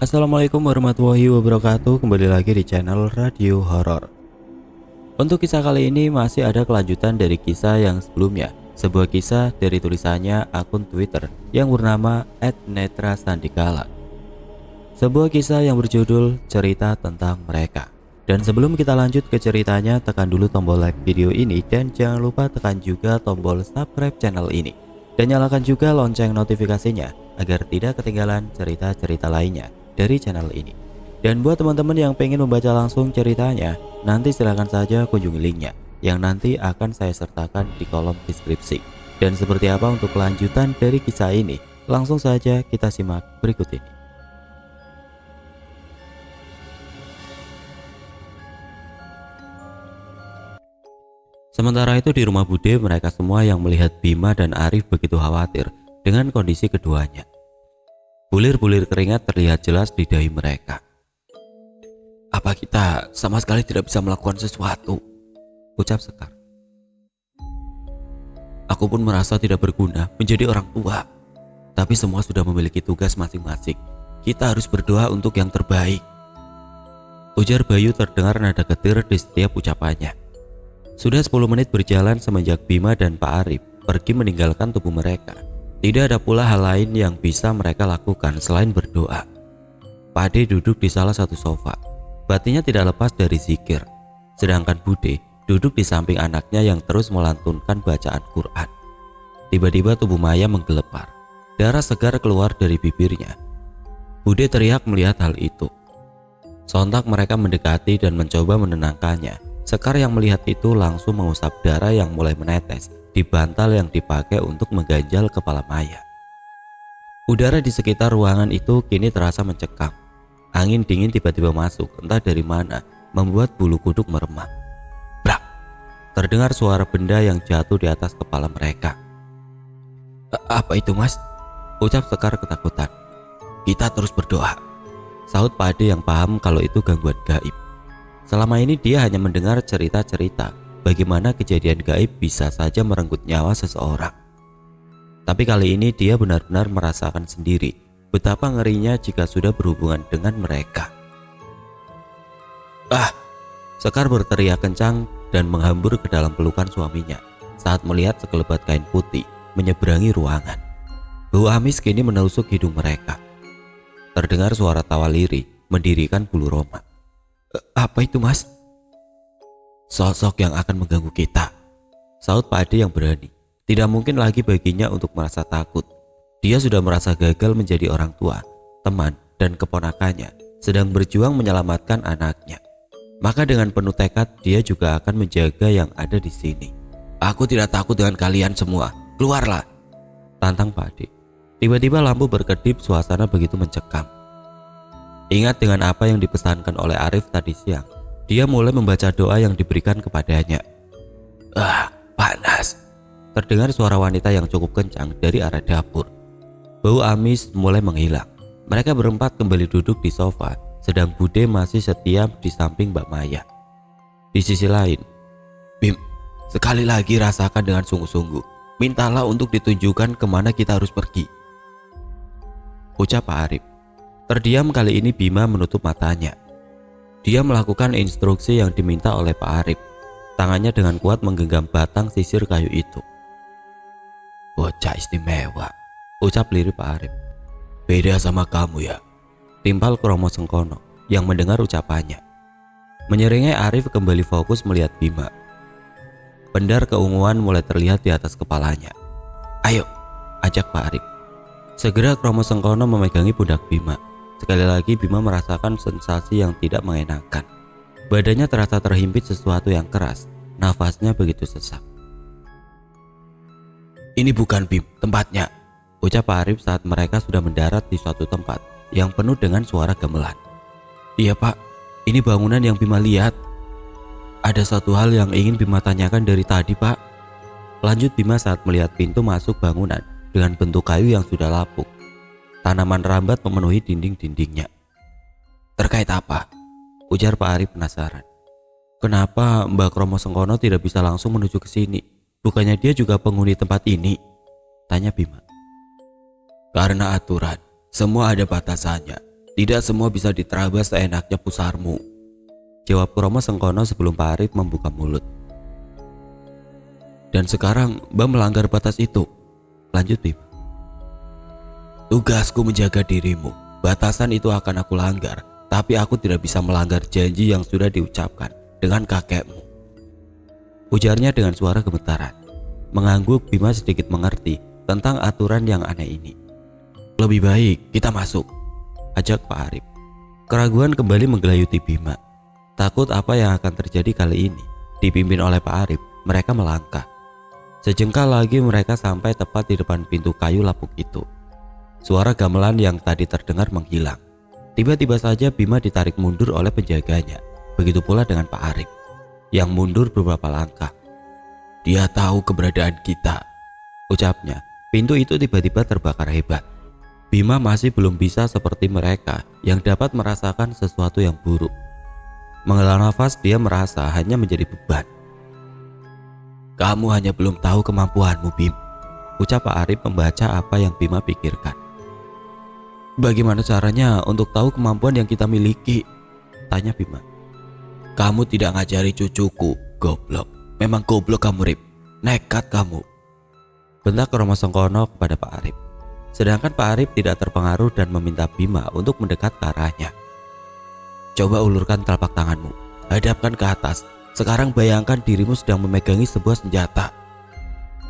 Assalamualaikum warahmatullahi wabarakatuh. Kembali lagi di channel Radio Horor. Untuk kisah kali ini masih ada kelanjutan dari kisah yang sebelumnya. Sebuah kisah dari tulisannya akun Twitter yang bernama @netrasandikala. Sebuah kisah yang berjudul Cerita Tentang Mereka. Dan sebelum kita lanjut ke ceritanya, tekan dulu tombol like video ini dan jangan lupa tekan juga tombol subscribe channel ini. Dan nyalakan juga lonceng notifikasinya agar tidak ketinggalan cerita-cerita lainnya dari channel ini. Dan buat teman-teman yang pengen membaca langsung ceritanya, nanti silahkan saja kunjungi linknya yang nanti akan saya sertakan di kolom deskripsi. Dan seperti apa untuk kelanjutan dari kisah ini, langsung saja kita simak berikut ini. Sementara itu di rumah Bude, mereka semua yang melihat Bima dan Arif begitu khawatir dengan kondisi keduanya. Bulir-bulir keringat terlihat jelas di dahi mereka. "Apa kita sama sekali tidak bisa melakukan sesuatu?" ucap Sekar. "Aku pun merasa tidak berguna menjadi orang tua. Tapi semua sudah memiliki tugas masing-masing. Kita harus berdoa untuk yang terbaik," ujar Bayu terdengar nada getir di setiap ucapannya. Sudah 10 menit berjalan semenjak Bima dan Pak Arif pergi meninggalkan tubuh mereka. Tidak ada pula hal lain yang bisa mereka lakukan selain berdoa. Pak Ade duduk di salah satu sofa. Batinnya tidak lepas dari zikir. Sedangkan Bude duduk di samping anaknya yang terus melantunkan bacaan Quran. Tiba-tiba tubuh Maya menggelepar. Darah segar keluar dari bibirnya. Bude teriak melihat hal itu. Sontak mereka mendekati dan mencoba menenangkannya. Sekar yang melihat itu langsung mengusap darah yang mulai menetes di bantal yang dipakai untuk mengganjal kepala Maya. Udara di sekitar ruangan itu kini terasa mencekam. Angin dingin tiba-tiba masuk entah dari mana, membuat bulu kuduk meremang. Brak! Terdengar suara benda yang jatuh di atas kepala mereka. "Apa itu, Mas?" ucap Sekar ketakutan. "Kita terus berdoa," sahut Pak Ade yang paham kalau itu gangguan gaib. Selama ini dia hanya mendengar cerita-cerita bagaimana kejadian gaib bisa saja merenggut nyawa seseorang. Tapi kali ini dia benar-benar merasakan sendiri betapa ngerinya jika sudah berhubungan dengan mereka. "Ah!" Sekar berteriak kencang dan menghambur ke dalam pelukan suaminya saat melihat sekelebat kain putih menyeberangi ruangan. Bau amis kini menusuk hidung mereka. Terdengar suara tawa lirih mendirikan bulu roma. "Apa itu, Mas?" "Sosok yang akan mengganggu kita," sahut Pak Ade yang berani. Tidak mungkin lagi baginya untuk merasa takut. Dia sudah merasa gagal menjadi orang tua, teman, dan keponakannya sedang berjuang menyelamatkan anaknya. Maka dengan penuh tekad dia juga akan menjaga yang ada di sini. "Aku tidak takut dengan kalian semua. Keluarlah," tantang Pak Ade. Tiba-tiba lampu berkedip, suasana begitu mencekam. Ingat dengan apa yang dipesankan oleh Arif tadi siang, dia mulai membaca doa yang diberikan kepadanya. Panas," terdengar suara wanita yang cukup kencang dari arah dapur. Bau amis mulai menghilang. Mereka berempat kembali duduk di sofa, sedang Bude masih setia di samping Mbak Maya. Di sisi lain, "Bim, sekali lagi rasakan dengan sungguh-sungguh. Mintalah untuk ditunjukkan kemana kita harus pergi," ucap Pak Arif. Terdiam kali ini Bima menutup matanya. Dia melakukan instruksi yang diminta oleh Pak Arif. Tangannya dengan kuat menggenggam batang sisir kayu itu. "Bocah istimewa," ucap lirih Pak Arif. "Beda sama kamu ya," timpal Kromo Sengkono yang mendengar ucapannya. Menyeringai Arif kembali fokus melihat Bima. Pendar keunguan mulai terlihat di atas kepalanya. "Ayo," ajak Pak Arif. Segera Kromo Sengkono memegangi pundak Bima. Sekali lagi Bima merasakan sensasi yang tidak mengenakan. Badannya terasa terhimpit sesuatu yang keras. Nafasnya begitu sesak. "Ini bukan Bim, tempatnya," ucap Pak Arif saat mereka sudah mendarat di suatu tempat yang penuh dengan suara gamelan. "Iya Pak, ini bangunan yang Bima lihat. Ada satu hal yang ingin Bima tanyakan dari tadi Pak," lanjut Bima saat melihat pintu masuk bangunan dengan bentuk kayu yang sudah lapuk. Tanaman rambat memenuhi dinding-dindingnya. "Terkait apa?" ujar Pak Arif penasaran. "Kenapa Mbak Kromo Sengkono tidak bisa langsung menuju ke sini? Bukannya dia juga penghuni tempat ini?" tanya Bima. "Karena aturan, semua ada batasannya. Tidak semua bisa diterabas seenaknya pusarmu, jawab Kromo Sengkono sebelum Pak Arif membuka mulut. Dan sekarang Mbak melanggar batas itu, lanjut Bima. Tugasku menjaga dirimu. Batasan itu akan aku langgar, tapi aku tidak bisa melanggar janji yang sudah diucapkan dengan kakekmu, ujarnya dengan suara gemetaran. Mengangguk, Bima sedikit mengerti tentang aturan yang aneh ini. Lebih baik kita masuk, ajak Pak Arif. Keraguan kembali menggelayuti Bima. Takut apa yang akan terjadi kali ini. Dipimpin oleh Pak Arif, mereka melangkah. Sejengkal lagi mereka sampai tepat di depan pintu kayu lapuk itu. Suara gamelan yang tadi terdengar menghilang. Tiba-tiba saja Bima ditarik mundur oleh penjaganya. Begitu pula dengan Pak Arif yang mundur beberapa langkah. Dia tahu keberadaan kita, ucapnya. Pintu itu tiba-tiba terbakar hebat. Bima masih belum bisa seperti mereka yang dapat merasakan sesuatu yang buruk. Menghela nafas, dia merasa hanya menjadi beban. Kamu hanya belum tahu kemampuanmu, Bim, ucap Pak Arif membaca apa yang Bima pikirkan. Bagaimana caranya untuk tahu kemampuan yang kita miliki? Tanya Bima. Kamu tidak ngajari cucuku, goblok. Memang goblok kamu, Rip. Nekat kamu, bentak Kromo Sengkono kepada Pak Arif. Sedangkan Pak Arif tidak terpengaruh dan meminta Bima untuk mendekat ke arahnya. Coba ulurkan telapak tanganmu, hadapkan ke atas. Sekarang bayangkan dirimu sedang memegangi sebuah senjata.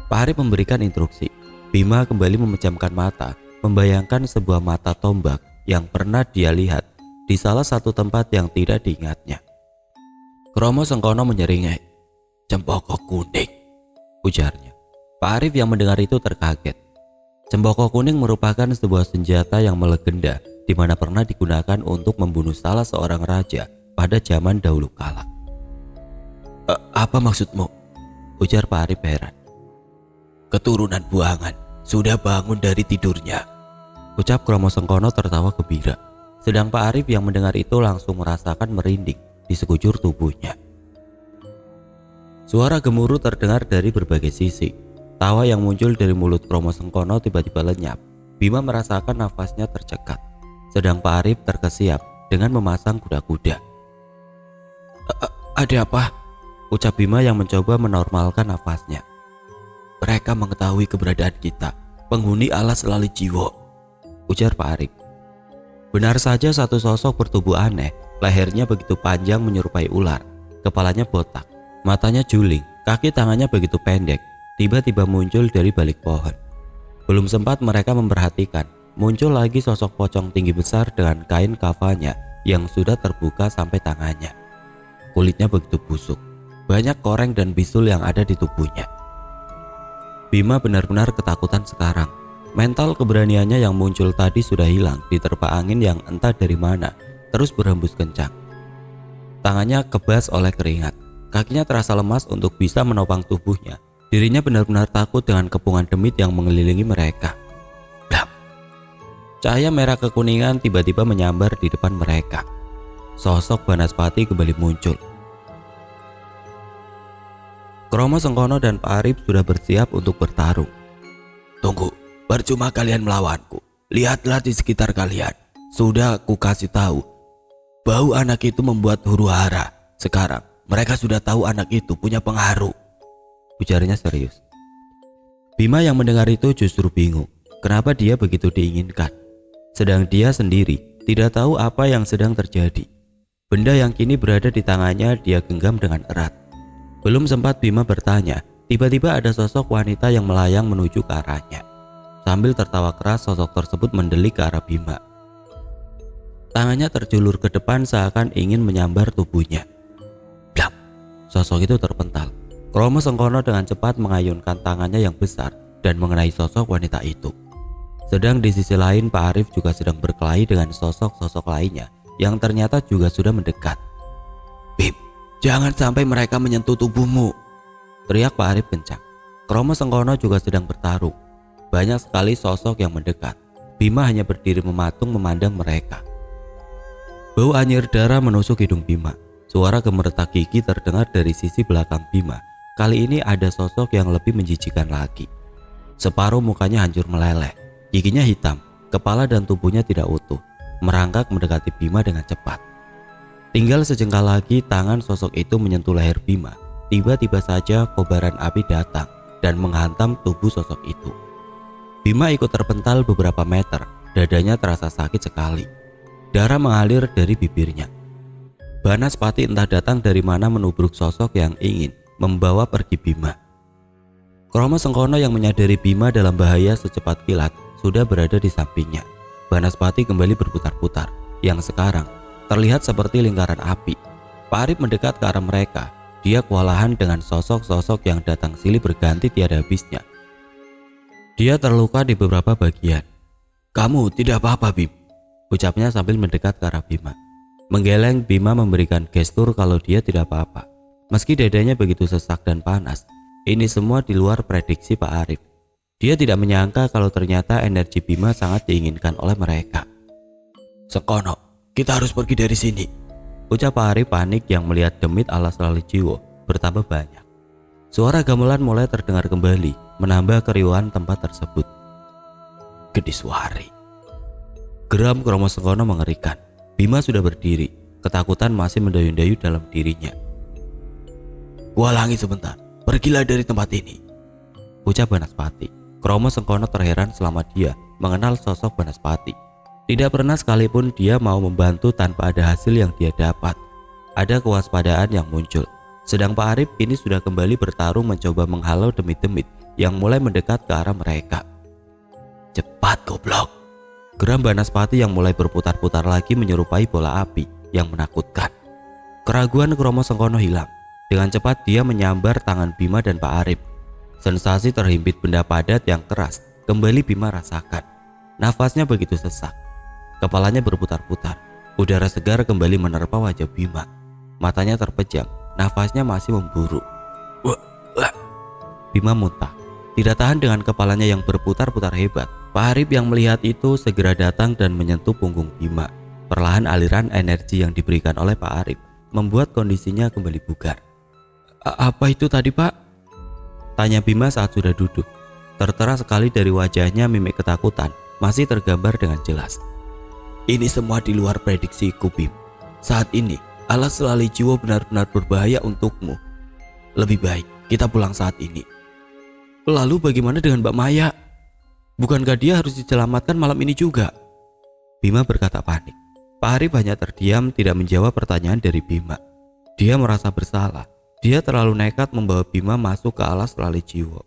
Pak Arif memberikan instruksi. Bima kembali memejamkan mata, membayangkan sebuah mata tombak yang pernah dia lihat di salah satu tempat yang tidak diingatnya. Kromo Sengkono menyeringai. Cempoko kuning, ujarnya. Pak Arif yang mendengar itu terkaget. Cempoko kuning merupakan sebuah senjata yang melegenda di mana pernah digunakan untuk membunuh salah seorang raja pada zaman dahulu kala. Apa maksudmu? Ujar Pak Arif heran. Keturunan buangan sudah bangun dari tidurnya, ucap Kromo Sengkono tertawa gembira. Sedang Pak Arif yang mendengar itu langsung merasakan merinding di sekujur tubuhnya. Suara gemuruh terdengar dari berbagai sisi. Tawa yang muncul dari mulut Kromo Sengkono tiba-tiba lenyap. Bima merasakan nafasnya tercekat. Sedang Pak Arif terkesiap dengan memasang kuda-kuda. Ada apa? Ucap Bima yang mencoba menormalkan nafasnya. Mereka mengetahui keberadaan kita, penghuni alas lali jiwo, ujar Pak Arif. Benar saja satu sosok bertubuh aneh. Lehernya begitu panjang menyerupai ular. Kepalanya botak, matanya juling, kaki tangannya begitu pendek. Tiba-tiba muncul dari balik pohon. Belum sempat mereka memperhatikan, muncul lagi sosok pocong tinggi besar dengan kain kafanya yang sudah terbuka sampai tangannya. Kulitnya begitu busuk, banyak koreng dan bisul yang ada di tubuhnya. Bima benar-benar ketakutan sekarang. Mental keberaniannya yang muncul tadi sudah hilang diterpa angin yang entah dari mana terus berhembus kencang. Tangannya kebas oleh keringat, kakinya terasa lemas untuk bisa menopang tubuhnya. Dirinya benar-benar takut dengan kepungan demit yang mengelilingi mereka. Blap. Cahaya merah kekuningan tiba-tiba menyambar di depan mereka. Sosok Banaspati kembali muncul. Kromo Sengkono dan Pak Arif sudah bersiap untuk bertarung. Tunggu, percuma kalian melawanku. Lihatlah di sekitar kalian. Sudah aku kasih tahu. Bau anak itu membuat huru hara. Sekarang mereka sudah tahu anak itu punya pengaruh, ujarnya serius. Bima yang mendengar itu justru bingung. Kenapa dia begitu diinginkan? Sedang dia sendiri tidak tahu apa yang sedang terjadi. Benda yang kini berada di tangannya dia genggam dengan erat. Belum sempat Bima bertanya, tiba-tiba ada sosok wanita yang melayang menuju ke arahnya. Sambil tertawa keras, sosok tersebut mendelik ke arah Bima. Tangannya terjulur ke depan seakan ingin menyambar tubuhnya. Blak! Sosok itu terpental. Kromo Sengkono dengan cepat mengayunkan tangannya yang besar dan mengenai sosok wanita itu. Sedang di sisi lain Pak Arif juga sedang berkelahi dengan sosok-sosok lainnya yang ternyata juga sudah mendekat. Bim, jangan sampai mereka menyentuh tubuhmu, teriak Pak Arif kencang. Kromo Sengkono juga sedang bertarung. Banyak sekali sosok yang mendekat. Bima hanya berdiri mematung memandang mereka. Bau anyir darah menusuk hidung Bima. Suara gemeretak gigi terdengar dari sisi belakang Bima. Kali ini ada sosok yang lebih menjijikan lagi. Separuh mukanya hancur meleleh, giginya hitam, kepala dan tubuhnya tidak utuh. merangkak mendekati Bima dengan cepat. Tinggal sejengkal lagi tangan sosok itu menyentuh leher Bima. Tiba-tiba saja kobaran api datang dan menghantam tubuh sosok itu. Bima ikut terpental beberapa meter, dadanya terasa sakit sekali. Darah mengalir dari bibirnya. Banaspati entah datang dari mana menubruk sosok yang ingin membawa pergi Bima. Kromo Sengkono yang menyadari Bima dalam bahaya secepat kilat sudah berada di sampingnya. Banaspati kembali berputar-putar, yang sekarang terlihat seperti lingkaran api. Pak Arif mendekat ke arah mereka. Dia kewalahan dengan sosok-sosok yang datang silih berganti tiada habisnya. Dia terluka di beberapa bagian. "Kamu tidak apa-apa, Bim," ucapnya sambil mendekat ke arah Bima. Menggeleng, Bima memberikan gestur kalau dia tidak apa-apa. Meski dadanya begitu sesak dan panas, ini semua di luar prediksi Pak Arif. Dia tidak menyangka kalau ternyata energi Bima sangat diinginkan oleh mereka. "Sengkono, kita harus pergi dari sini," ucap Pak Arif panik yang melihat demit alas lali jiwo bertambah banyak. Suara gamelan mulai terdengar kembali, menambah keriuhan tempat tersebut. "Kediswari," geram Kromo Sengkono mengerikan. Bima sudah berdiri, ketakutan masih mendayu-dayu dalam dirinya. "Kuhalangi sebentar, pergilah dari tempat ini," ucap Banaspati. Kromo Sengkono terheran selama dia mengenal sosok Banaspati. Tidak pernah sekalipun dia mau membantu tanpa ada hasil yang dia dapat. Ada kewaspadaan yang muncul. Sedang Pak Arif ini sudah kembali bertarung mencoba menghalau demit-demit yang mulai mendekat ke arah mereka. "Cepat goblok!" geram Banaspati yang mulai berputar-putar lagi menyerupai bola api yang menakutkan. Keraguan Kromo Sengkono hilang. Dengan cepat dia menyambar tangan Bima dan Pak Arif. Sensasi terhimpit benda padat yang keras kembali Bima rasakan. Nafasnya begitu sesak. Kepalanya berputar-putar. Udara segar kembali menerpa wajah Bima. Matanya terpejam, nafasnya masih memburu. Bima muntah. Tidak tahan dengan kepalanya yang berputar-putar hebat. Pak Arif yang melihat itu segera datang dan menyentuh punggung Bima. Perlahan aliran energi yang diberikan oleh Pak Arif membuat kondisinya kembali bugar. "Apa itu tadi, Pak?" tanya Bima saat sudah duduk. Tertera sekali dari wajahnya mimik ketakutan masih tergambar dengan jelas. "Ini semua di luar prediksiku, Bim. Saat ini alas lali jiwo benar-benar berbahaya untukmu. Lebih baik kita pulang saat ini." "Lalu bagaimana dengan Mbak Maya? Bukankah dia harus diselamatkan malam ini juga?" Bima berkata panik. Pak Arif hanya terdiam tidak menjawab pertanyaan dari Bima. Dia merasa bersalah. Dia terlalu nekat membawa Bima masuk ke alas lali jiwo.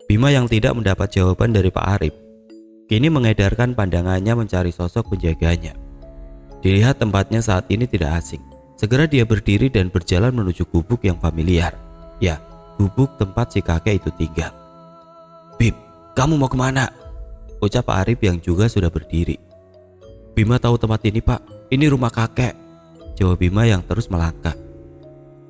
Bima yang tidak mendapat jawaban dari Pak Arif kini mengedarkan pandangannya mencari sosok penjaganya. Dilihat tempatnya saat ini tidak asing. Segera dia berdiri dan berjalan menuju gubuk yang familiar. Ya, gubuk tempat si kakek itu tinggal. "Bim, kamu mau kemana?" ucap Pak Arif yang juga sudah berdiri. "Bima tahu tempat ini, Pak. Ini rumah kakek," jawab Bima yang terus melangkah.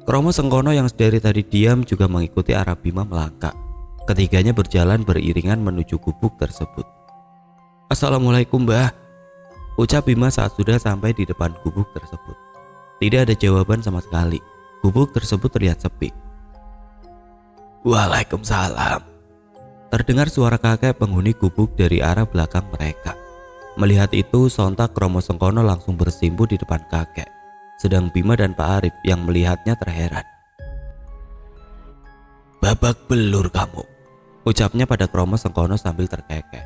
Kromo Sengkono yang dari tadi diam juga mengikuti arah Bima melangkah. Ketiganya berjalan beriringan menuju gubuk tersebut. "Assalamualaikum, Mbah," ucap Bima saat sudah sampai di depan gubuk tersebut. Tidak ada jawaban sama sekali. Gubuk tersebut terlihat sepi. "Waalaikumsalam," terdengar suara kakek penghuni gubuk dari arah belakang mereka. Melihat itu, sontak Kromo Sengkono langsung bersimpu di depan kakek. Sedang Bima dan Pak Arif yang melihatnya terheran. "Babak belur kamu," ucapnya pada Kromo Sengkono sambil terkekeh.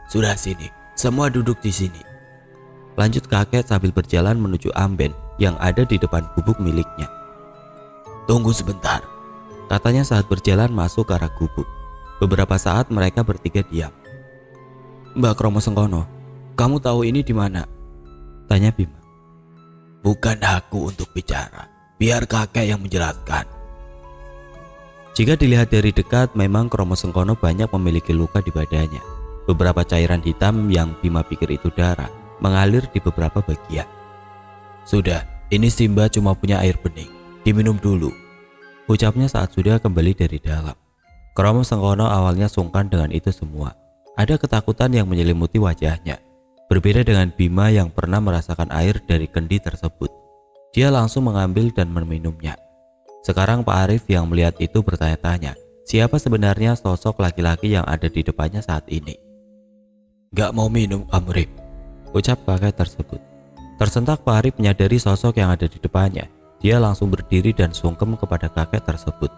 "Sudah sini, semua duduk di sini," lanjut kakek sambil berjalan menuju amben yang ada di depan gubuk miliknya. "Tunggu sebentar," katanya saat berjalan masuk ke arah gubuk. Beberapa saat mereka bertiga diam. "Mbak Kromo Sengkono, kamu tahu ini di mana?" tanya Bima. "Bukan aku untuk bicara, biar kakek yang menjelaskan." Jika dilihat dari dekat, memang Kromo Sengkono banyak memiliki luka di badannya. Beberapa cairan hitam yang Bima pikir itu darah mengalir di beberapa bagian. "Sudah, ini Simba cuma punya air bening, diminum dulu," ucapnya saat sudah kembali dari dalam. Kromo Sengkono awalnya sungkan dengan itu semua. Ada ketakutan yang menyelimuti wajahnya. Berbeda dengan Bima yang pernah merasakan air dari kendi tersebut. Dia langsung mengambil dan meminumnya. Sekarang Pak Arif yang melihat itu bertanya-tanya, siapa sebenarnya sosok laki-laki yang ada di depannya saat ini. "Gak mau minum kamu, Rif?" ucap kakek tersebut. Tersentak Pak Arif menyadari sosok yang ada di depannya. Dia langsung berdiri dan sungkem kepada kakek tersebut.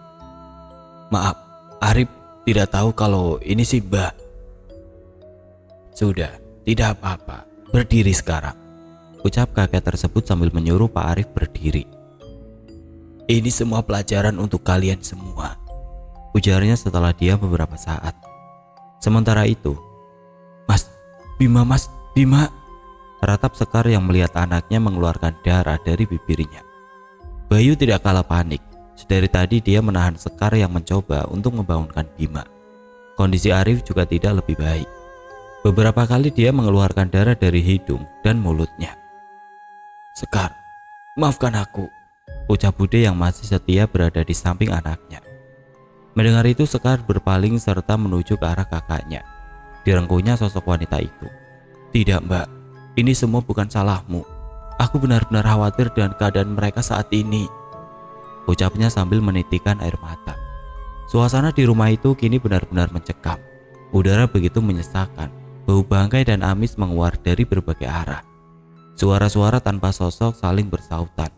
Maaf, Arif tidak tahu kalau ini si Mbah. Sudah, tidak apa-apa, berdiri sekarang, ucap kakek tersebut sambil menyuruh Pak Arif berdiri. Ini semua pelajaran untuk kalian semua, ujarnya setelah diam beberapa saat. Sementara itu, Mas Bima, ratap Sekar yang melihat anaknya mengeluarkan darah dari bibirnya. Bayu tidak kalah panik. Sedari tadi dia menahan Sekar yang mencoba untuk membangunkan Bima. Kondisi Arif juga tidak lebih baik. Beberapa kali dia mengeluarkan darah dari hidung dan mulutnya. Sekar, maafkan aku, ucap Bude yang masih setia berada di samping anaknya. Mendengar itu Sekar berpaling serta menuju ke arah kakaknya. Direngkuhnya sosok wanita itu. Tidak Mbak, ini semua bukan salahmu. Aku benar-benar khawatir dengan keadaan mereka saat ini, ucapnya sambil menitikan air mata. Suasana di rumah itu kini benar-benar mencekam. Udara begitu menyesakan, bau bangkai dan amis menguar dari berbagai arah. Suara-suara tanpa sosok saling bersautan.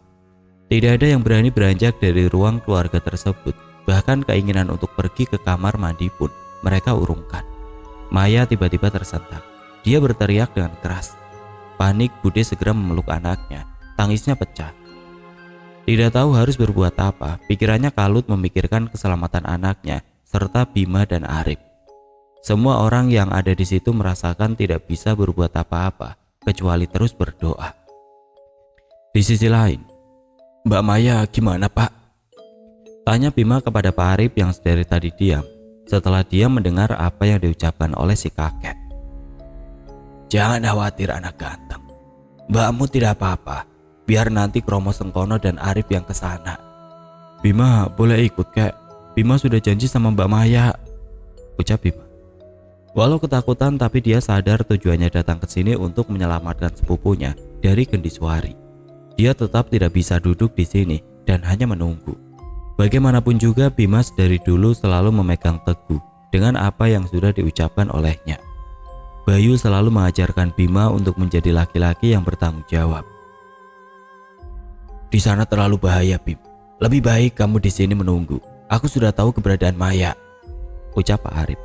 Tidak ada yang berani beranjak dari ruang keluarga tersebut. Bahkan keinginan untuk pergi ke kamar mandi pun mereka urungkan. Maya tiba-tiba tersentak. Dia berteriak dengan keras. Panik, Bude segera memeluk anaknya. Tangisnya pecah. Tidak tahu harus berbuat apa, pikirannya kalut memikirkan keselamatan anaknya serta Bima dan Arif. Semua orang yang ada di situ merasakan tidak bisa berbuat apa-apa kecuali terus berdoa. Di sisi lain, Mbak Maya gimana Pak? Tanya Bima kepada Pak Arif yang sedari tadi diam setelah dia mendengar apa yang diucapkan oleh si kakek. Jangan khawatir anak ganteng, mbakmu tidak apa-apa. Biar nanti Kromo Sengkono dan Arif yang kesana. Bima boleh ikut kek, Bima sudah janji sama Mbak Maya, ucap Bima. Walau ketakutan tapi dia sadar tujuannya datang ke sini untuk menyelamatkan sepupunya dari Gendiswari. Dia tetap tidak bisa duduk di sini dan hanya menunggu. Bagaimanapun juga Bima dari dulu selalu memegang teguh dengan apa yang sudah diucapkan olehnya. Bayu selalu mengajarkan Bima untuk menjadi laki-laki yang bertanggung jawab. Di sana terlalu bahaya, Bim. Lebih baik kamu di sini menunggu. Aku sudah tahu keberadaan Maya, ucap Pak Arif.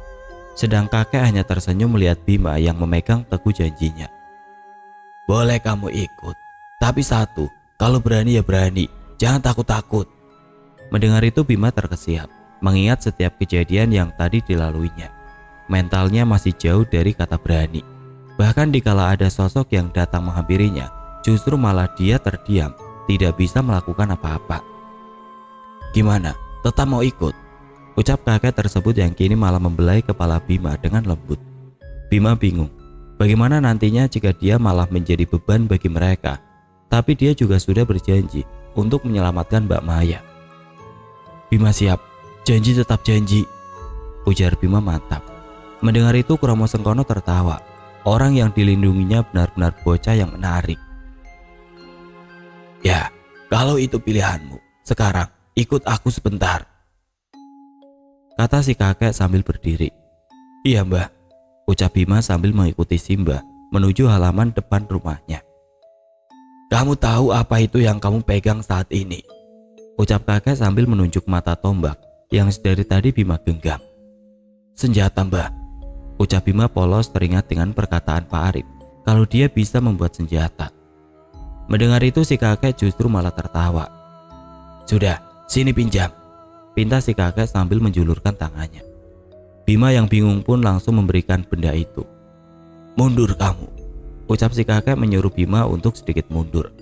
Sedang kakek hanya tersenyum melihat Bima yang memegang teguh janjinya. Boleh kamu ikut, tapi satu, kalau berani ya berani, jangan takut-takut. Mendengar itu Bima terkesiap, mengingat setiap kejadian yang tadi dilaluinya. Mentalnya masih jauh dari kata berani. Bahkan dikala ada sosok yang datang menghampirinya, justru malah dia terdiam, tidak bisa melakukan apa-apa. Gimana? Tetap mau ikut? Ucap kakek tersebut yang kini malah membelai kepala Bima dengan lembut. Bima bingung, bagaimana nantinya jika dia malah menjadi beban bagi mereka. Tapi dia juga sudah berjanji untuk menyelamatkan Mbak Maya. Bima siap, janji tetap janji, ujar Bima mantap. Mendengar itu Kromo Sengkono tertawa. Orang yang dilindunginya benar-benar bocah yang menarik. Ya, kalau itu pilihanmu, sekarang ikut aku sebentar, kata si kakek sambil berdiri. Iya Mbah, ucap Bima sambil mengikuti si Mbah menuju halaman depan rumahnya. Kamu tahu apa itu yang kamu pegang saat ini? Ucap kakek sambil menunjuk mata tombak yang dari tadi Bima genggam. Senjata Mbah, ucap Bima polos teringat dengan perkataan Pak Arif kalau dia bisa membuat senjata. Mendengar itu si kakek justru malah tertawa. Sudah, sini pinjam, pinta si kakek sambil menjulurkan tangannya. Bima yang bingung pun langsung memberikan benda itu. Mundur kamu, ucap si kakek menyuruh Bima untuk sedikit mundur.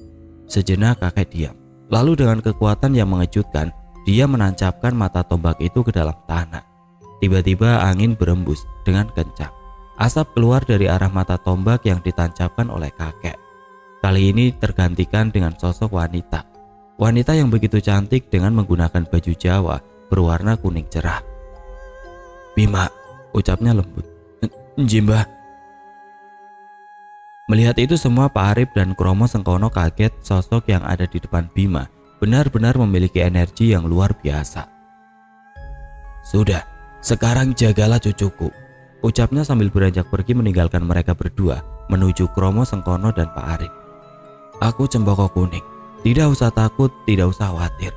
Sejenak kakek diam. Lalu dengan kekuatan yang mengejutkan, dia menancapkan mata tombak itu ke dalam tanah. Tiba-tiba angin berembus dengan kencang. Asap keluar dari arah mata tombak yang ditancapkan oleh kakek. Kali ini tergantikan dengan sosok wanita. Wanita yang begitu cantik dengan menggunakan baju Jawa berwarna kuning cerah. Bima, ucapnya lembut. Mbah. Melihat itu semua Pak Arif dan Kromo Sengkono kaget. Sosok yang ada di depan Bima benar-benar memiliki energi yang luar biasa. Sudah, sekarang jagalah cucuku, ucapnya sambil beranjak pergi meninggalkan mereka berdua menuju Kromo Sengkono dan Pak Arif. Aku Cempaka Kuning, tidak usah takut, tidak usah khawatir.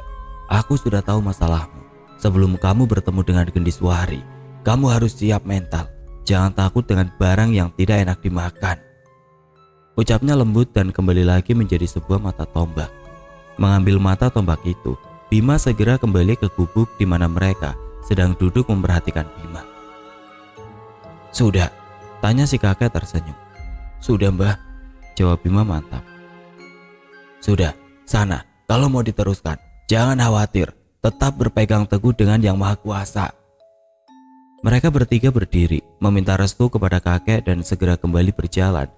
Aku sudah tahu masalahmu. Sebelum kamu bertemu dengan Gendiswari, kamu harus siap mental. Jangan takut dengan barang yang tidak enak dimakan. Ucapnya lembut dan kembali lagi menjadi sebuah mata tombak. Mengambil mata tombak itu, Bima segera kembali ke gubuk di mana mereka sedang duduk memperhatikan Bima. Sudah? Tanya si kakek tersenyum. Sudah mbah, jawab Bima mantap. Sudah, sana, kalau mau diteruskan, jangan khawatir, tetap berpegang teguh dengan Yang Maha Kuasa. Mereka bertiga berdiri, meminta restu kepada kakek dan segera kembali berjalan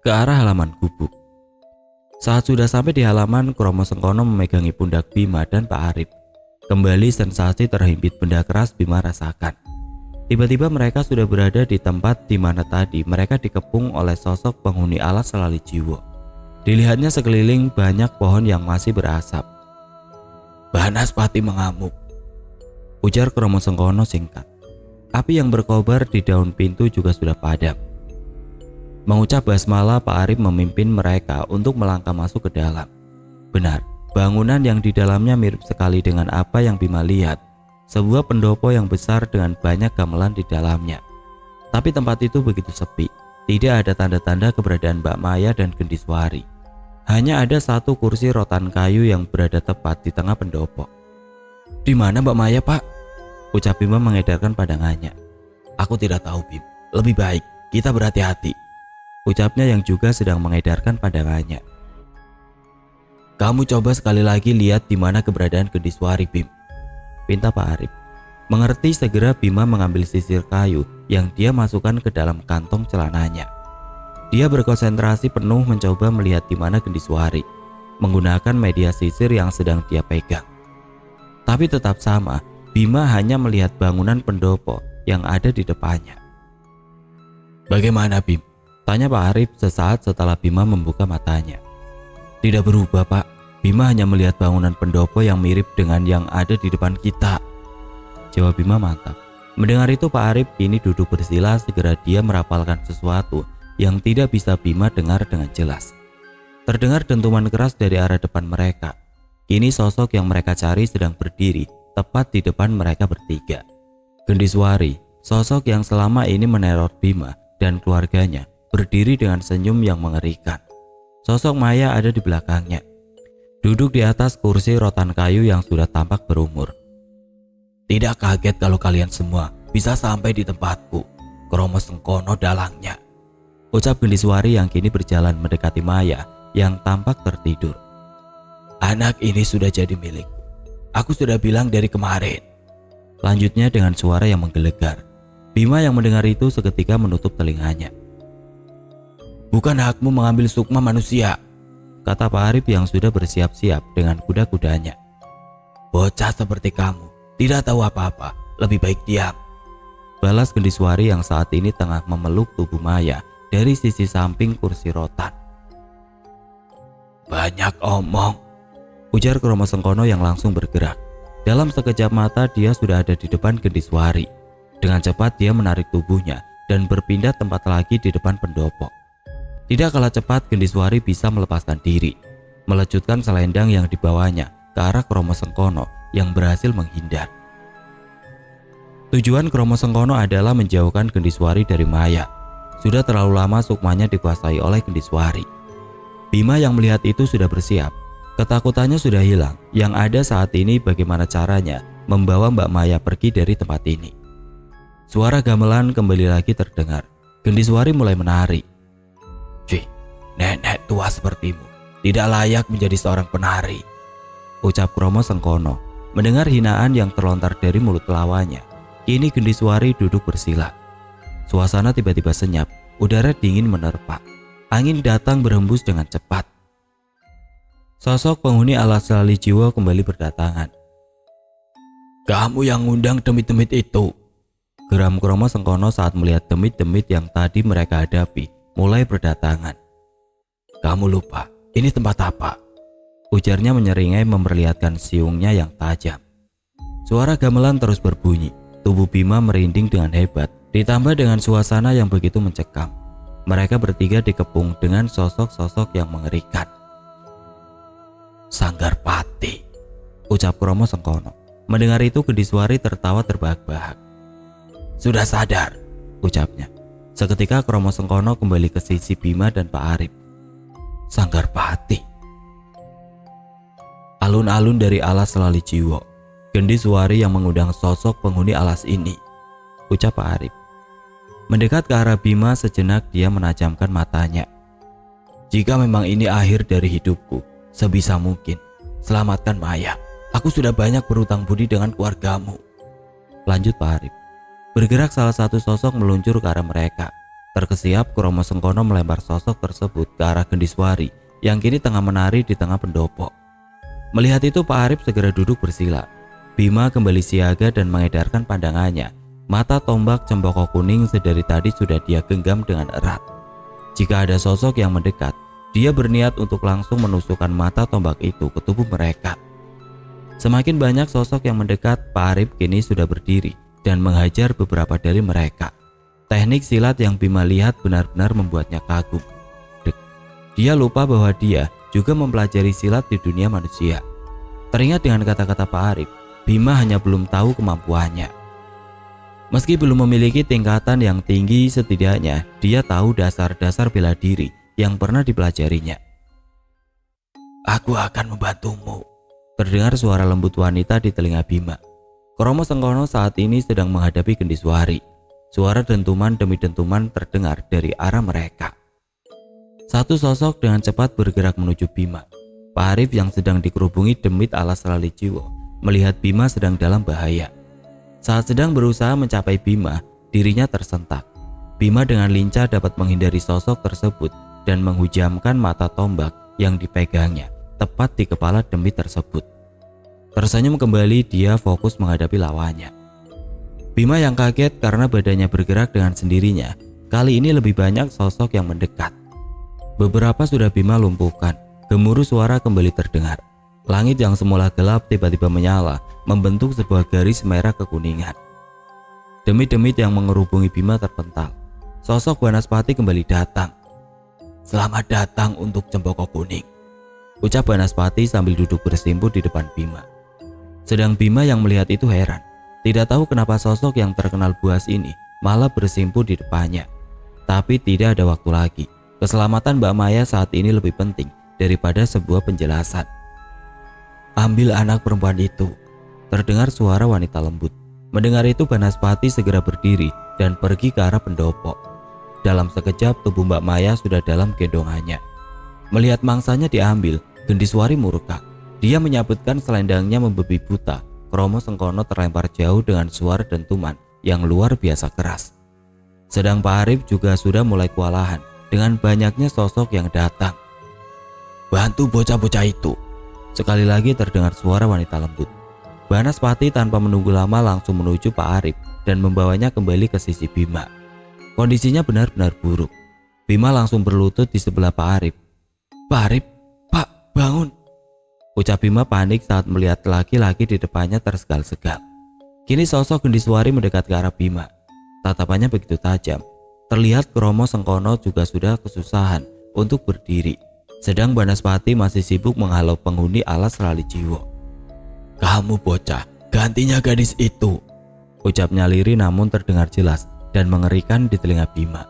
ke arah halaman gubuk. Saat sudah sampai di halaman, Kromo Sengkono memegangi pundak Bima dan Pak Arif. Kembali sensasi terhimpit benda keras Bima rasakan. Tiba-tiba mereka sudah berada di tempat di mana tadi mereka dikepung oleh sosok penghuni alas Selali Jiwo. Dilihatnya sekeliling banyak pohon yang masih berasap. Banaspati mengamuk, ujar Kromo Sengkono singkat. Api yang berkobar di daun pintu juga sudah padam. Mengucap basmalah, Pak Arif memimpin mereka untuk melangkah masuk ke dalam. Benar, bangunan yang di dalamnya mirip sekali dengan apa yang Bima lihat. Sebuah pendopo yang besar dengan banyak gamelan di dalamnya. Tapi tempat itu begitu sepi. Tidak ada tanda-tanda keberadaan Mbak Maya dan Gendiswari. Hanya ada satu kursi rotan kayu yang berada tepat di tengah pendopo. Di mana Mbak Maya, Pak? Ucap Bima mengedarkan pandangannya. Aku tidak tahu, Bim. Lebih baik kita berhati-hati. Ucapnya yang juga sedang mengedarkan pandangannya. Kamu coba sekali lagi lihat di mana keberadaan Gendiswari, Bim, pinta Pak Arif. Mengerti, segera Bima mengambil sisir kayu yang dia masukkan ke dalam kantong celananya. Dia berkonsentrasi penuh mencoba melihat di mana Gendiswari menggunakan media sisir yang sedang dia pegang. Tapi tetap sama, Bima hanya melihat bangunan pendopo yang ada di depannya. Bagaimana, Bim? Tanya Pak Arif sesaat setelah Bima membuka matanya. Tidak berubah, Pak. Bima hanya melihat bangunan pendopo yang mirip dengan yang ada di depan kita, jawab Bima mantap. Mendengar itu, Pak Arif kini duduk bersila, segera dia merapalkan sesuatu yang tidak bisa Bima dengar dengan jelas. Terdengar dentuman keras dari arah depan mereka. Kini sosok yang mereka cari sedang berdiri tepat di depan mereka bertiga. Gendiswari, sosok yang selama ini meneror Bima dan keluarganya, berdiri dengan senyum yang mengerikan. Sosok Maya ada di belakangnya, duduk di atas kursi rotan kayu yang sudah tampak berumur. Tidak kaget kalau kalian semua bisa sampai di tempatku, Kromo Sengkono dalangnya, ucap Gendiswari yang kini berjalan mendekati Maya yang tampak tertidur. Anak ini sudah jadi milikku. Aku sudah bilang dari kemarin, lanjutnya dengan suara yang menggelegar. Bima yang mendengar itu seketika menutup telinganya. Bukan hakmu mengambil sukma manusia, kata Pak Arif yang sudah bersiap-siap dengan kuda-kudanya. Bocah seperti kamu tidak tahu apa-apa, lebih baik diam, balas Gendiswari yang saat ini tengah memeluk tubuh Maya dari sisi samping kursi rotan. Banyak omong, ujar Kromo Sengkono yang langsung bergerak. Dalam sekejap mata dia sudah ada di depan Gendiswari. Dengan cepat dia menarik tubuhnya dan berpindah tempat lagi di depan pendopo. Tidak kalah cepat Gendiswari bisa melepaskan diri, melecutkan selendang yang dibawanya ke arah Kromo Sengkono yang berhasil menghindar. Tujuan Kromo Sengkono adalah menjauhkan Gendiswari dari Maya. Sudah terlalu lama sukmanya dikuasai oleh Gendiswari. Bima yang melihat itu sudah bersiap. Ketakutannya sudah hilang. Yang ada saat ini bagaimana caranya membawa Mbak Maya pergi dari tempat ini. Suara gamelan kembali lagi terdengar. Gendiswari mulai menari. Cih, nenek tua sepertimu tidak layak menjadi seorang penari, ucap Kromo Sengkono. Mendengar hinaan yang terlontar dari mulut lawannya, kini Gendiswari duduk bersila. Suasana tiba-tiba senyap, udara dingin menerpa. Angin datang berhembus dengan cepat. Sosok penghuni alas Selali Jiwo kembali berdatangan. Kamu yang ngundang demit-demit itu, geram Kromo Sengkono saat melihat demit-demit yang tadi mereka hadapi mulai berdatangan. Kamu lupa, ini tempat apa? Ujarnya menyeringai memperlihatkan siungnya yang tajam. Suara gamelan terus berbunyi. Tubuh Bima merinding dengan hebat, ditambah dengan suasana yang begitu mencekam. Mereka bertiga dikepung dengan sosok-sosok yang mengerikan. Sanggarpati, ucap Kromo Sengkono. Mendengar itu Gendiswari tertawa terbahak-bahak. Sudah sadar, ucapnya. Seketika Kromo Sengkono kembali ke sisi Bima dan Pak Arif. Sanggarpati. Alun-alun dari alas Lalijiwo, Gendiswari yang mengundang sosok penghuni alas ini, ucap Pak Arif. Mendekat ke arah Bima sejenak dia menajamkan matanya. Jika memang ini akhir dari hidupku, sebisa mungkin selamatkan Maya. Aku sudah banyak berutang budi dengan keluargamu, lanjut Pak Arif. Bergerak salah satu sosok meluncur ke arah mereka. Terkesiap Kromo Sengkono melempar sosok tersebut ke arah Gendiswari yang kini tengah menari di tengah pendopo. Melihat itu Pak Arif segera duduk bersila. Bima kembali siaga dan mengedarkan pandangannya. Mata tombak cempoko kuning sedari tadi sudah dia genggam dengan erat. Jika ada sosok yang mendekat, dia berniat untuk langsung menusukkan mata tombak itu ke tubuh mereka. Semakin banyak sosok yang mendekat, Pak Arif kini sudah berdiri dan menghajar beberapa dari mereka. Teknik silat yang Bima lihat benar-benar membuatnya kagum. Dia lupa bahwa dia juga mempelajari silat di dunia manusia. Teringat dengan kata-kata Pak Arif, Bima hanya belum tahu kemampuannya. Meski belum memiliki tingkatan yang tinggi, setidaknya dia tahu dasar-dasar bela diri yang pernah dipelajarinya. Aku akan membantumu, terdengar suara lembut wanita di telinga Bima. Kromo Sengkono saat ini sedang menghadapi Gendiswari. Suara dentuman demi dentuman terdengar dari arah mereka. Satu sosok dengan cepat bergerak menuju Bima. Pak Arif yang sedang dikerubungi demit alas Lalijiwo melihat Bima sedang dalam bahaya. Saat sedang berusaha mencapai Bima, dirinya tersentak. Bima dengan lincah dapat menghindari sosok tersebut dan menghujamkan mata tombak yang dipegangnya tepat di kepala demit tersebut. Tersenyum kembali, dia fokus menghadapi lawannya. Bima yang kaget karena badannya bergerak dengan sendirinya. Kali ini lebih banyak sosok yang mendekat. Beberapa sudah Bima lumpuhkan. Gemuruh suara kembali terdengar. Langit yang semula gelap tiba-tiba menyala, membentuk sebuah garis merah kekuningan. Demit-demit yang mengerubungi Bima terpental. Sosok Banaspati kembali datang. Selamat datang untuk Cempoko Kuning, ucap Banaspati sambil duduk bersimpuh di depan Bima. Sedang Bima yang melihat itu heran. Tidak tahu kenapa sosok yang terkenal buas ini malah bersimpuh di depannya. Tapi tidak ada waktu lagi. Keselamatan Mbak Maya saat ini lebih penting daripada sebuah penjelasan. Ambil anak perempuan itu, terdengar suara wanita lembut. Mendengar itu Banaspati segera berdiri dan pergi ke arah pendopo. Dalam sekejap tubuh Mbak Maya sudah dalam gendongannya. Melihat mangsanya diambil, Gendiswari murka. Dia menyabetkan selendangnya membebi buta. Kromo Sengkono terlempar jauh dengan suara dentuman yang luar biasa keras. Sedang Pak Arif juga sudah mulai kewalahan dengan banyaknya sosok yang datang. Bantu bocah-bocah itu, sekali lagi terdengar suara wanita lembut. Banaspati tanpa menunggu lama langsung menuju Pak Arif dan membawanya kembali ke sisi Bima. Kondisinya benar-benar buruk. Bima langsung berlutut di sebelah Pak Arif. Pak Arif, Pak, bangun, ucap Bima panik saat melihat laki-laki di depannya tersegal-segal. Kini sosok Gendiswari mendekat ke arah Bima. Tatapannya begitu tajam. Terlihat Kromo Sengkono juga sudah kesusahan untuk berdiri. Sedang Banaspati masih sibuk menghalau penghuni alas Lalijiwo. Kamu bocah, gantinya gadis itu, ucapnya lirih namun terdengar jelas dan mengerikan di telinga Bima.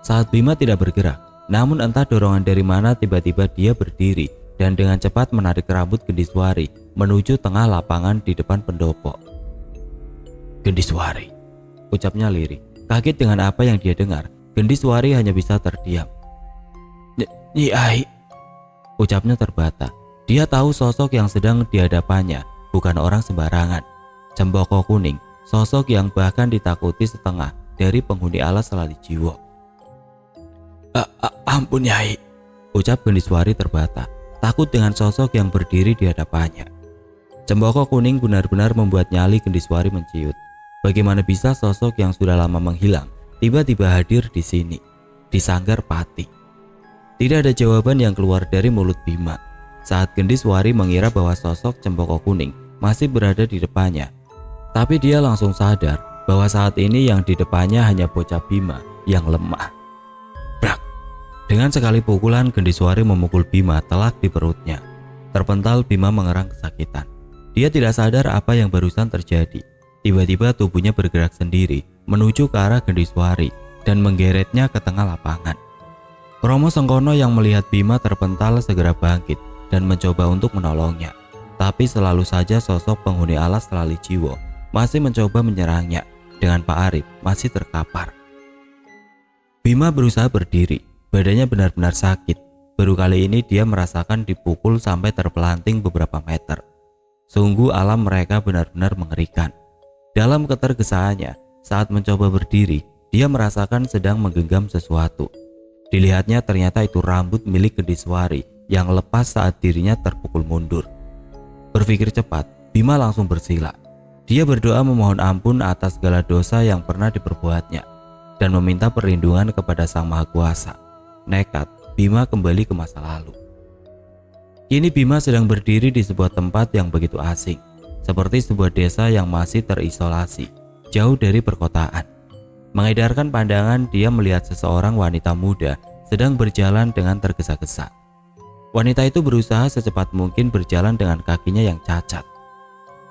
Saat Bima tidak bergerak, namun entah dorongan dari mana tiba-tiba dia berdiri dan dengan cepat menarik rambut Gendiswari menuju tengah lapangan di depan pendopo. Gendiswari, ucapnya lirih. Kaget dengan apa yang dia dengar, Gendiswari hanya bisa terdiam. Nyai, ucapnya terbata. Dia tahu sosok yang sedang dihadapannya bukan orang sembarangan. Cempoko Kuning, sosok yang bahkan ditakuti setengah dari penghuni alas Lalijiwo. Ampun Nyai, ucap Gendiswari terbata, takut dengan sosok yang berdiri di hadapannya. Cempoko Kuning benar-benar membuat nyali Gendiswari menciut. Bagaimana bisa sosok yang sudah lama menghilang tiba-tiba hadir di sini, di Sanggarpati? Tidak ada jawaban yang keluar dari mulut Bima. Saat Gendiswari mengira bahwa sosok Cempoko Kuning masih berada di depannya. Tapi dia langsung sadar bahwa saat ini yang di depannya hanya bocah Bima yang lemah. Brak! Dengan sekali pukulan, Gendiswari memukul Bima telak di perutnya. Terpental, Bima mengerang kesakitan. Dia tidak sadar apa yang barusan terjadi. Tiba-tiba tubuhnya bergerak sendiri menuju ke arah Gendiswari dan menggeretnya ke tengah lapangan. Romo Sengkono yang melihat Bima terpental segera bangkit dan mencoba untuk menolongnya. Tapi selalu saja sosok penghuni alas Lali Jiwo masih mencoba menyerangnya dengan Pak Arif masih terkapar. Bima berusaha berdiri, badannya benar-benar sakit. Baru kali ini dia merasakan dipukul sampai terpelanting beberapa meter. Sungguh alam mereka benar-benar mengerikan. Dalam ketergesaannya, saat mencoba berdiri, dia merasakan sedang menggenggam sesuatu. Dilihatnya ternyata itu rambut milik Gendiswari yang lepas saat dirinya terpukul mundur. Berpikir cepat, Bima langsung bersila. Dia berdoa memohon ampun atas segala dosa yang pernah diperbuatnya dan meminta perlindungan kepada Sang Maha Kuasa. Nekat, Bima kembali ke masa lalu. Kini Bima sedang berdiri di sebuah tempat yang begitu asing, seperti sebuah desa yang masih terisolasi, jauh dari perkotaan. Mengedarkan pandangan, dia melihat seseorang wanita muda sedang berjalan dengan tergesa-gesa. Wanita itu berusaha secepat mungkin berjalan dengan kakinya yang cacat.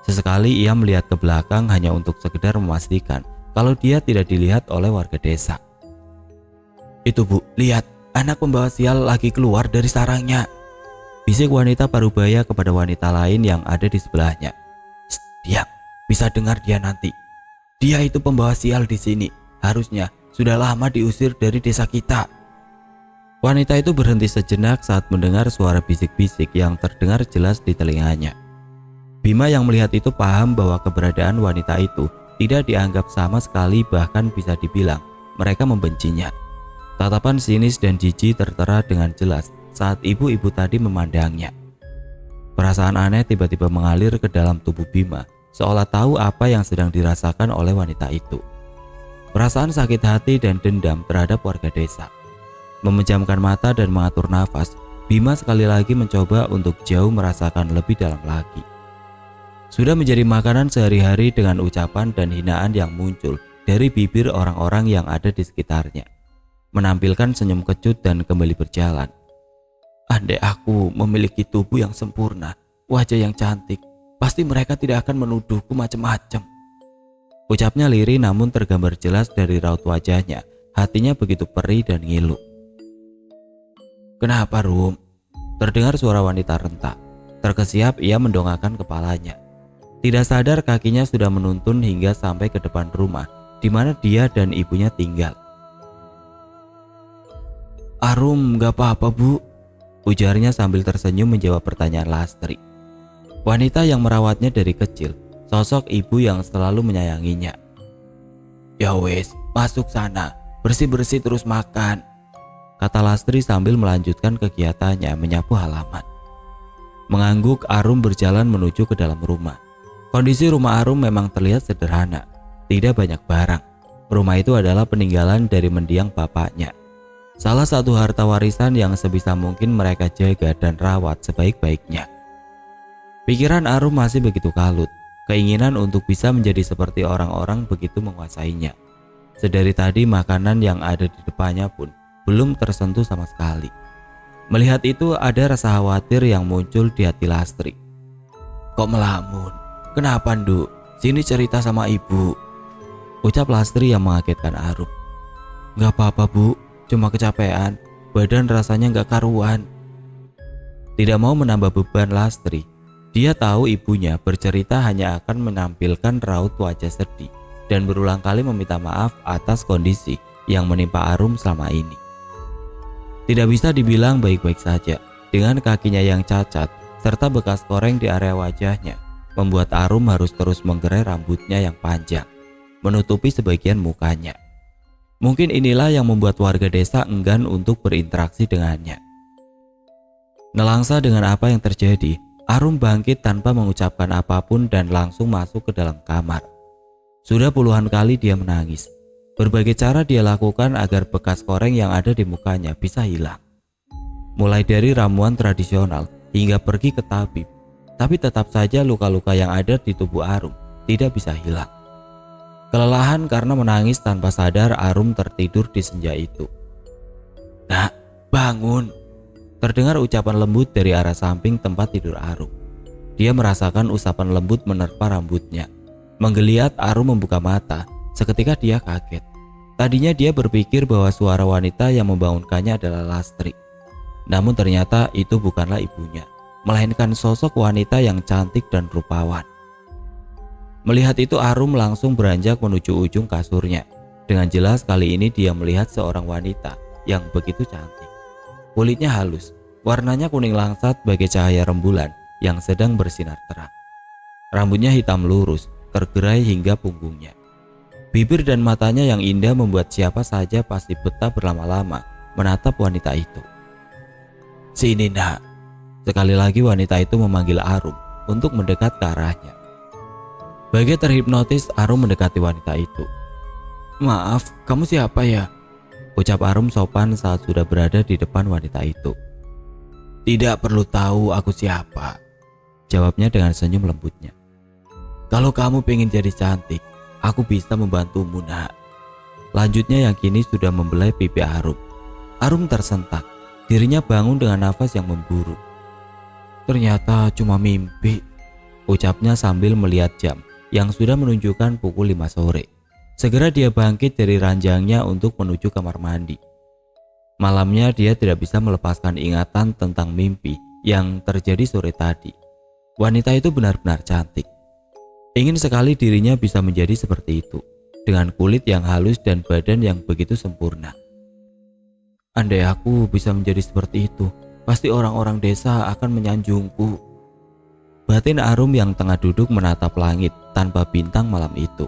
Sesekali ia melihat ke belakang hanya untuk sekedar memastikan kalau dia tidak dilihat oleh warga desa. "Itu Bu, lihat, anak pembawa sial lagi keluar dari sarangnya," bisik wanita parubaya kepada wanita lain yang ada di sebelahnya. "Diam, bisa dengar dia nanti. Dia itu pembawa sial di sini. Harusnya sudah lama diusir dari desa kita." Wanita itu berhenti sejenak saat mendengar suara bisik-bisik yang terdengar jelas di telinganya. Bima yang melihat itu paham bahwa keberadaan wanita itu tidak dianggap sama sekali, bahkan bisa dibilang mereka membencinya. Tatapan sinis dan jijik tertera dengan jelas saat ibu-ibu tadi memandangnya. Perasaan aneh tiba-tiba mengalir ke dalam tubuh Bima, seolah tahu apa yang sedang dirasakan oleh wanita itu. Perasaan sakit hati dan dendam terhadap warga desa. Memejamkan mata dan mengatur nafas, Bima sekali lagi mencoba untuk jauh merasakan lebih dalam lagi. Sudah menjadi makanan sehari-hari dengan ucapan dan hinaan yang muncul dari bibir orang-orang yang ada di sekitarnya, menampilkan senyum kecut dan kembali berjalan. "Andai aku memiliki tubuh yang sempurna, wajah yang cantik, pasti mereka tidak akan menuduhku macam-macam," ucapnya lirih namun tergambar jelas dari raut wajahnya. Hatinya begitu perih dan ngilu. "Kenapa, Rum?" Terdengar suara wanita rentak. Terkesiap ia mendongakkan kepalanya. Tidak sadar kakinya sudah menuntun hingga sampai ke depan rumah di mana dia dan ibunya tinggal. "Arum, gak apa-apa Bu," ujarnya sambil tersenyum menjawab pertanyaan Lastri. Wanita yang merawatnya dari kecil, sosok ibu yang selalu menyayanginya. "Ya wes, masuk sana, bersih-bersih terus makan," kata Lastri sambil melanjutkan kegiatannya menyapu halaman. Mengangguk, Arum berjalan menuju ke dalam rumah. Kondisi rumah Arum memang terlihat sederhana, tidak banyak barang. Rumah itu adalah peninggalan dari mendiang bapaknya. Salah satu harta warisan yang sebisa mungkin mereka jaga dan rawat sebaik-baiknya. Pikiran Arum masih begitu kalut. Keinginan untuk bisa menjadi seperti orang-orang begitu menguasainya. Sedari tadi makanan yang ada di depannya pun belum tersentuh sama sekali. Melihat itu ada rasa khawatir yang muncul di hati Lastri. "Kok melamun? Kenapa Nduk? Sini cerita sama ibu," ucap Lastri yang mengagetkan Arum. "Gak apa-apa Bu, cuma kecapean, badan rasanya gak karuan." Tidak mau menambah beban Lastri, dia tahu ibunya bercerita hanya akan menampilkan raut wajah sedih dan berulang kali meminta maaf atas kondisi yang menimpa Arum selama ini. Tidak bisa dibilang baik-baik saja, dengan kakinya yang cacat serta bekas koreng di area wajahnya, membuat Arum harus terus menggerai rambutnya yang panjang, menutupi sebagian mukanya. Mungkin inilah yang membuat warga desa enggan untuk berinteraksi dengannya. Nelangsa dengan apa yang terjadi, Arum bangkit tanpa mengucapkan apapun dan langsung masuk ke dalam kamar. Sudah puluhan kali dia menangis. Berbagai cara dia lakukan agar bekas koreng yang ada di mukanya bisa hilang. Mulai dari ramuan tradisional hingga pergi ke tabib, tapi tetap saja luka-luka yang ada di tubuh Arum tidak bisa hilang. Kelelahan karena menangis tanpa sadar, Arum tertidur di senja itu. "Nak, bangun. Terdengar ucapan lembut dari arah samping tempat tidur Arum. Dia merasakan usapan lembut menerpa rambutnya. Menggeliat, Arum membuka mata. Seketika dia kaget. Tadinya dia berpikir bahwa suara wanita yang membangunkannya adalah Lastri. Namun ternyata itu bukanlah ibunya, melainkan sosok wanita yang cantik dan rupawan. Melihat itu, Arum langsung beranjak menuju ujung kasurnya. Dengan jelas kali ini dia melihat seorang wanita yang begitu cantik. Kulitnya halus, warnanya kuning langsat bagai cahaya rembulan yang sedang bersinar terang. Rambutnya hitam lurus, tergerai hingga punggungnya. Bibir dan matanya yang indah membuat siapa saja pasti betah berlama-lama menatap wanita itu. "Sini nak." Sekali lagi wanita itu memanggil Arum untuk mendekat ke arahnya. Bagai terhipnotis, Arum mendekati wanita itu. "Maaf, kamu siapa ya?" ucap Arum sopan saat sudah berada di depan wanita itu. "Tidak perlu tahu aku siapa," jawabnya dengan senyum lembutnya. "Kalau kamu pengen jadi cantik, aku bisa membantumu nak." Lanjutnya yang kini sudah membelai pipi Arum. Arum tersentak, dirinya bangun dengan nafas yang memburu. "Ternyata cuma mimpi," ucapnya sambil melihat jam yang sudah menunjukkan pukul 5 sore. Segera dia bangkit dari ranjangnya untuk menuju kamar mandi. Malamnya dia tidak bisa melepaskan ingatan tentang mimpi yang terjadi sore tadi. Wanita itu benar-benar cantik. Ingin sekali dirinya bisa menjadi seperti itu, dengan kulit yang halus dan badan yang begitu sempurna. "Andai aku bisa menjadi seperti itu, pasti orang-orang desa akan menyanjungku." Batin Arum yang tengah duduk menatap langit tanpa bintang malam itu.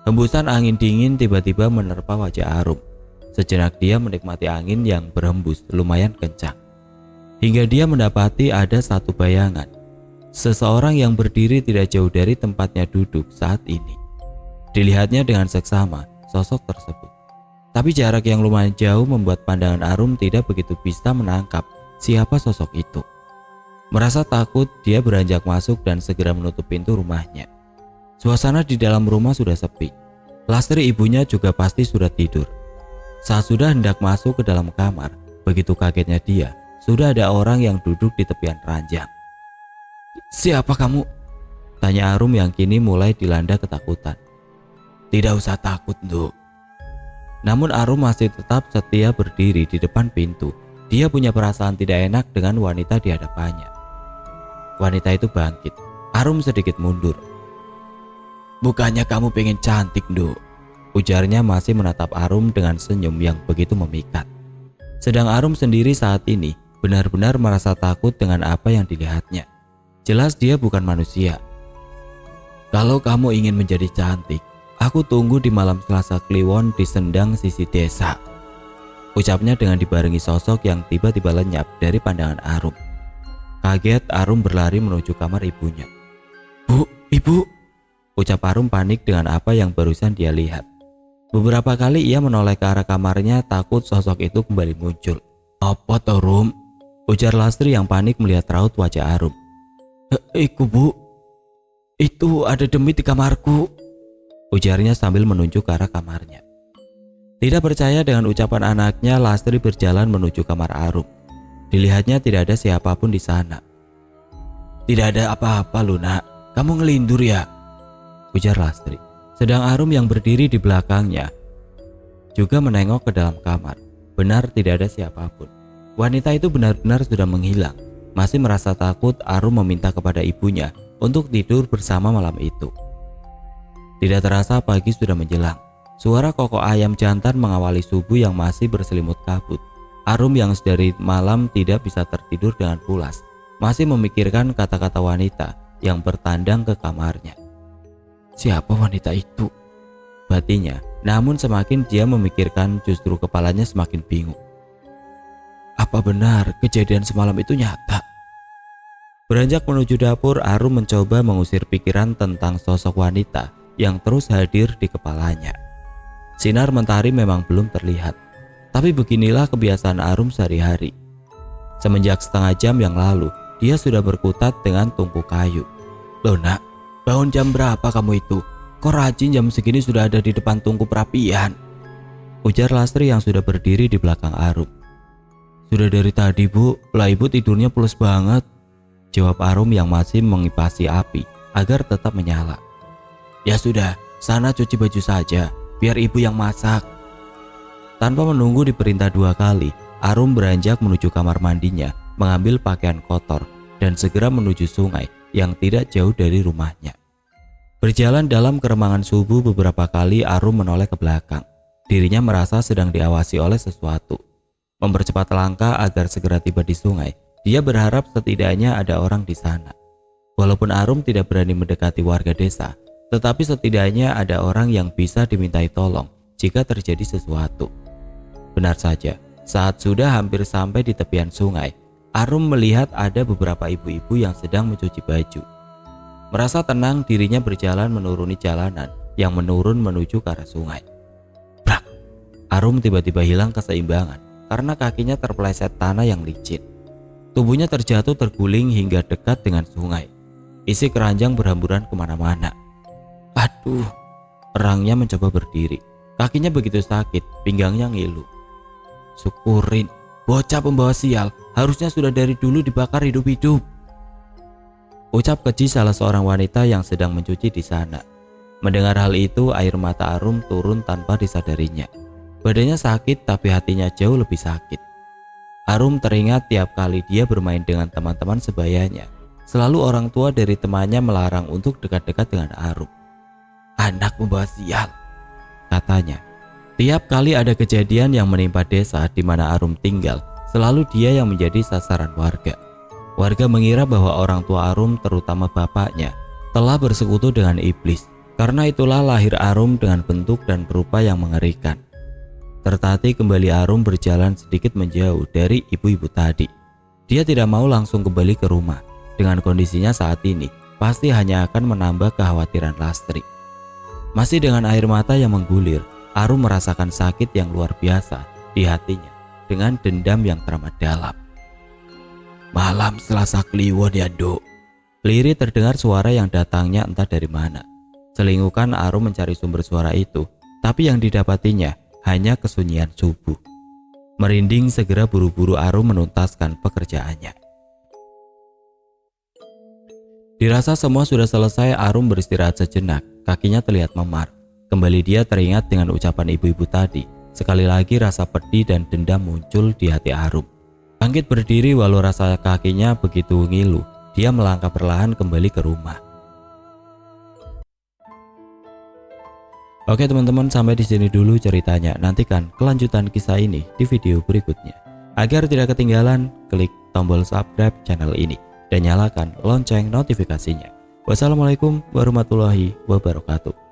Hembusan angin dingin tiba-tiba menerpa wajah Arum. Sejenak dia menikmati angin yang berhembus lumayan kencang. Hingga dia mendapati ada satu bayangan. Seseorang yang berdiri tidak jauh dari tempatnya duduk saat ini. Dilihatnya dengan seksama sosok tersebut. Tapi jarak yang lumayan jauh membuat pandangan Arum tidak begitu bisa menangkap siapa sosok itu. Merasa takut, dia beranjak masuk dan segera menutup pintu rumahnya. Suasana di dalam rumah sudah sepi. Lastri ibunya juga pasti sudah tidur. Saat sudah hendak masuk ke dalam kamar, begitu kagetnya dia, sudah ada orang yang duduk di tepian ranjang. "Siapa kamu?" tanya Arum yang kini mulai dilanda ketakutan. "Tidak usah takut, Nduk." Namun Arum masih tetap setia berdiri di depan pintu. Dia punya perasaan tidak enak dengan wanita di hadapannya. Wanita itu bangkit. Arum sedikit mundur. "Bukannya kamu pengen cantik, Nduk?" ujarnya masih menatap Arum dengan senyum yang begitu memikat. Sedang Arum sendiri saat ini benar-benar merasa takut dengan apa yang dilihatnya. Jelas dia bukan manusia. "Kalau kamu ingin menjadi cantik, aku tunggu di malam Selasa Kliwon di Sendang sisi desa," ucapnya dengan dibarengi sosok yang tiba-tiba lenyap dari pandangan Arum. Kaget, Arum berlari menuju kamar ibunya. "Bu, ibu!" ucap Arum panik dengan apa yang barusan dia lihat. Beberapa kali ia menoleh ke arah kamarnya, takut sosok itu kembali muncul. "Apa toh, Rum?" ujar Lastri yang panik melihat raut wajah Arum. Iku bu, itu ada demit di kamarku," ujarnya sambil menunjuk ke arah kamarnya. Tidak percaya dengan ucapan anaknya, Lastri berjalan menuju kamar Arum. Dilihatnya tidak ada siapapun di sana. "Tidak ada apa-apa, Luna. Kamu ngelindur ya?" ujar Lastri. Sedang Arum yang berdiri di belakangnya juga menengok ke dalam kamar. Benar tidak ada siapapun. Wanita itu benar-benar sudah menghilang. Masih merasa takut, Arum meminta kepada ibunya untuk tidur bersama malam itu. Tidak terasa pagi sudah menjelang. Suara kokok ayam jantan mengawali subuh yang masih berselimut kabut. Arum yang sedari malam tidak bisa tertidur dengan pulas, masih memikirkan kata-kata wanita yang bertandang ke kamarnya. Siapa wanita itu? Batinnya, namun semakin dia memikirkan justru kepalanya semakin bingung. Apa benar kejadian semalam itu nyata? Beranjak menuju dapur, Arum mencoba mengusir pikiran tentang sosok wanita yang terus hadir di kepalanya. Sinar mentari memang belum terlihat, tapi beginilah kebiasaan Arum sehari-hari. Semenjak setengah jam yang lalu, dia sudah berkutat dengan tungku kayu. "Loh nak, bangun jam berapa kamu itu? Kok rajin jam segini sudah ada di depan tungku perapian?" ujar Lastri yang sudah berdiri di belakang Arum. Sudah dari tadi Bu, lah ibu tidurnya pules banget, jawab Arum yang masih mengipasi api agar tetap menyala. Ya sudah, sana cuci baju saja, biar ibu yang masak. Tanpa menunggu diperintah 2 kali, Arum beranjak menuju kamar mandinya, mengambil pakaian kotor, dan segera menuju sungai yang tidak jauh dari rumahnya. Berjalan dalam keremangan subuh beberapa kali, Arum menoleh ke belakang. Dirinya merasa sedang diawasi oleh sesuatu. Mempercepat langkah agar segera tiba di sungai, dia berharap setidaknya ada orang di sana. Walaupun Arum tidak berani mendekati warga desa, tetapi setidaknya ada orang yang bisa dimintai tolong jika terjadi sesuatu. Benar saja, saat sudah hampir sampai di tepian sungai, Arum melihat ada beberapa ibu-ibu yang sedang mencuci baju. Merasa tenang, dirinya berjalan menuruni jalanan yang menurun menuju ke arah sungai. Brak! Arum tiba-tiba hilang keseimbangan karena kakinya terpeleset tanah yang licin. Tubuhnya terjatuh terguling hingga dekat dengan sungai. Isi keranjang berhamburan kemana-mana. Aduh! Orangnya mencoba berdiri. Kakinya begitu sakit, pinggangnya ngilu. Syukurin, bocah pembawa sial, harusnya sudah dari dulu dibakar hidup-hidup, ucap keji salah seorang wanita yang sedang mencuci di sana. Mendengar hal itu, air mata Arum turun tanpa disadarinya. Badannya sakit tapi hatinya jauh lebih sakit. Arum teringat tiap kali dia bermain dengan teman-teman sebayanya, selalu orang tua dari temannya melarang untuk dekat-dekat dengan Arum. Anak pembawa sial, katanya. Tiap kali ada kejadian yang menimpa desa di mana Arum tinggal, selalu dia yang menjadi sasaran warga. Warga mengira bahwa orang tua Arum, terutama bapaknya, telah bersekutu dengan iblis. Karena itulah lahir Arum dengan bentuk dan rupa yang mengerikan. Tertatih kembali Arum berjalan sedikit menjauh dari ibu-ibu tadi. Dia tidak mau langsung kembali ke rumah. Dengan kondisinya saat ini, pasti hanya akan menambah kekhawatiran Lastri. Masih dengan air mata yang menggulir, Arum merasakan sakit yang luar biasa di hatinya dengan dendam yang teramat dalam. Malam Selasa Kliwon ya Dok. Lirih terdengar suara yang datangnya entah dari mana. Selingukan Arum mencari sumber suara itu, tapi yang didapatinya hanya kesunyian subuh. Merinding segera buru-buru Arum menuntaskan pekerjaannya. Dirasa semua sudah selesai, Arum beristirahat sejenak. Kakinya terlihat memar. Kembali dia teringat dengan ucapan ibu-ibu tadi. Sekali lagi rasa pedih dan dendam muncul di hati Arum. Bangkit berdiri walau rasa kakinya begitu ngilu, dia melangkah perlahan kembali ke rumah. Oke teman-teman, sampai di sini dulu ceritanya. Nantikan kelanjutan kisah ini di video berikutnya. Agar tidak ketinggalan, klik tombol subscribe channel ini dan nyalakan lonceng notifikasinya. Wassalamualaikum warahmatullahi wabarakatuh.